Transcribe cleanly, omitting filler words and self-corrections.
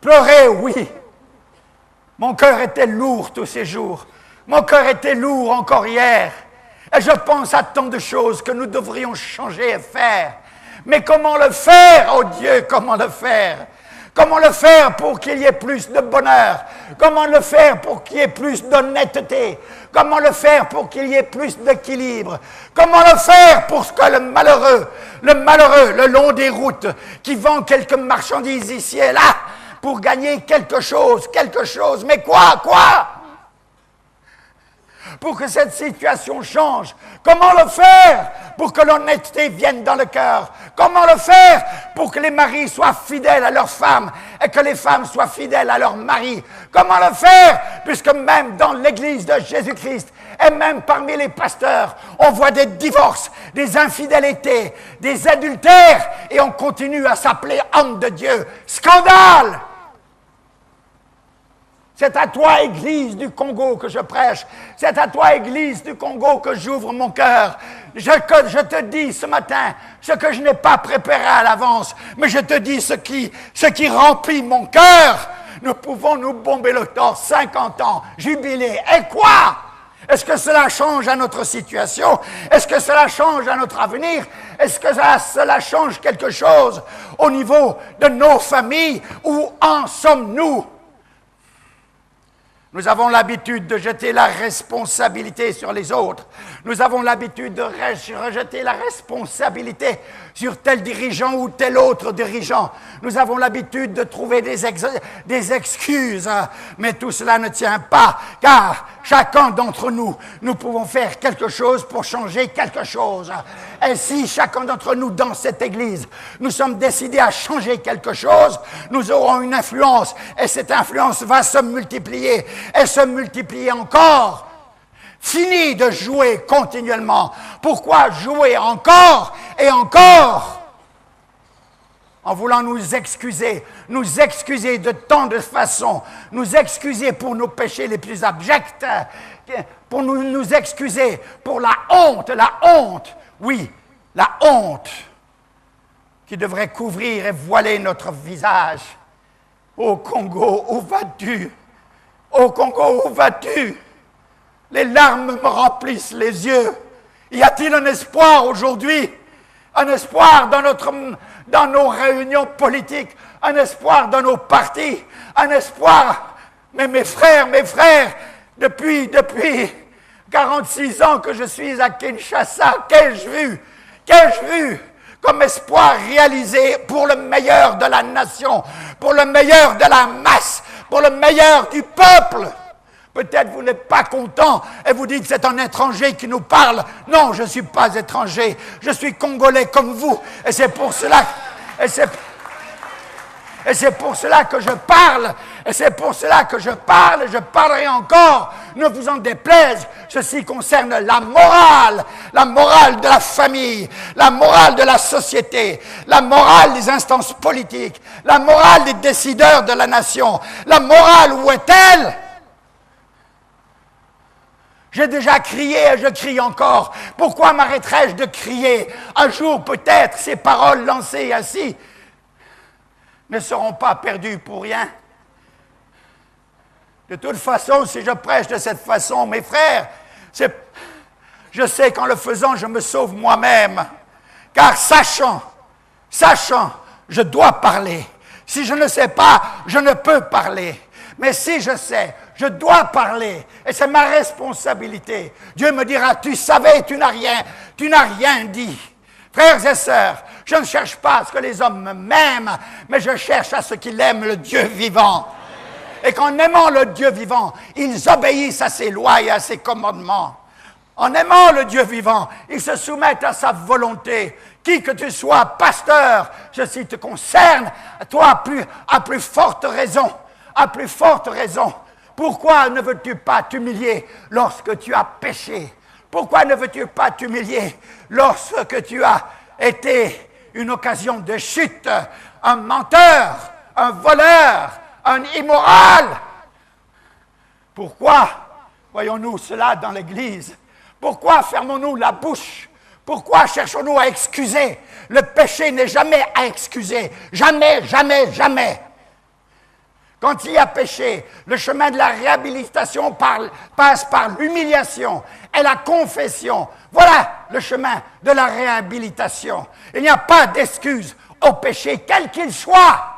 Pleurer, oui. Mon cœur était lourd tous ces jours. Mon cœur était lourd encore hier. Et je pense à tant de choses que nous devrions changer et faire. Mais comment le faire, oh Dieu, comment le faire? Comment le faire pour qu'il y ait plus de bonheur? Comment le faire pour qu'il y ait plus d'honnêteté? Comment le faire pour qu'il y ait plus d'équilibre? Comment le faire pour que le malheureux, le long des routes, qui vend quelques marchandises ici et là, pour gagner quelque chose, mais quoi? Pour que cette situation change. Comment le faire pour que l'honnêteté vienne dans le cœur? Comment le faire pour que les maris soient fidèles à leurs femmes et que les femmes soient fidèles à leurs maris? Comment le faire puisque même dans l'Église de Jésus-Christ et même parmi les pasteurs, on voit des divorces, des infidélités, des adultères et on continue à s'appeler homme de Dieu. Scandale! C'est à toi, Église du Congo, que je prêche. C'est à toi, Église du Congo, que j'ouvre mon cœur. Je te dis ce matin ce que je n'ai pas préparé à l'avance, mais je te dis ce qui remplit mon cœur. Nous pouvons nous bomber le torse, 50 ans, jubiler. Et quoi? Est-ce que cela change à notre situation? Est-ce que cela change à notre avenir? Est-ce que cela change quelque chose au niveau de nos familles? Où en sommes-nous? Nous avons l'habitude de jeter la responsabilité sur les autres. Nous avons l'habitude de rejeter la responsabilité sur tel dirigeant ou tel autre dirigeant. Nous avons l'habitude de trouver des excuses. Mais tout cela ne tient pas, car chacun d'entre nous, nous pouvons faire quelque chose pour changer quelque chose. Et si chacun d'entre nous, dans cette Église, nous sommes décidés à changer quelque chose, nous aurons une influence. Et cette influence va se multiplier. Et se multiplier encore. Fini de jouer continuellement. Pourquoi jouer encore et encore? En voulant nous excuser de tant de façons, nous excuser pour nos péchés les plus abjects, pour nous excuser pour la honte, oui, la honte qui devrait couvrir et voiler notre visage. Ô Congo, où vas-tu? Ô Congo, où vas-tu? Les larmes me remplissent les yeux. Y a-t-il un espoir aujourd'hui? Un espoir dans nos réunions politiques? Un espoir dans nos partis? Un espoir? Mais mes frères, depuis 46 ans que je suis à Kinshasa, qu'ai-je vu comme espoir réalisé pour le meilleur de la nation, pour le meilleur de la masse, pour le meilleur du peuple? Peut-être vous n'êtes pas content et vous dites c'est un étranger qui nous parle. Non, je ne suis pas étranger, je suis congolais comme vous. Et c'est pour cela que je parle. Et c'est pour cela que je parle et je parlerai encore. Ne vous en déplaise, ceci concerne la morale de la famille, la morale de la société, la morale des instances politiques, la morale des décideurs de la nation. La morale, où est-elle? J'ai déjà crié et je crie encore. Pourquoi m'arrêterais-je de crier? Un jour, peut-être, ces paroles lancées ainsi ne seront pas perdues pour rien. De toute façon, si je prêche de cette façon, mes frères, je sais qu'en le faisant, je me sauve moi-même. Car sachant, je dois parler. Si je ne sais pas, je ne peux parler. Mais si je sais, je dois parler. Et c'est ma responsabilité. Dieu me dira, tu savais, tu n'as rien dit. Frères et sœurs, je ne cherche pas à ce que les hommes m'aiment, mais je cherche à ce qu'ils aiment le Dieu vivant. Et qu'en aimant le Dieu vivant, ils obéissent à ses lois et à ses commandements. En aimant le Dieu vivant, ils se soumettent à sa volonté. Qui que tu sois, pasteur, ceci te concerne, toi à plus forte raison. À plus forte raison. Pourquoi ne veux-tu pas t'humilier lorsque tu as péché? Pourquoi ne veux-tu pas t'humilier lorsque tu as été une occasion de chute, un menteur, un voleur, un immoral? Pourquoi voyons-nous cela dans l'Église? Pourquoi fermons-nous la bouche? Pourquoi cherchons-nous à excuser? Le péché n'est jamais à excuser. Jamais, jamais, jamais. Quand il y a péché, le chemin de la réhabilitation passe par l'humiliation et la confession. Voilà le chemin de la réhabilitation. Il n'y a pas d'excuse au péché, quel qu'il soit.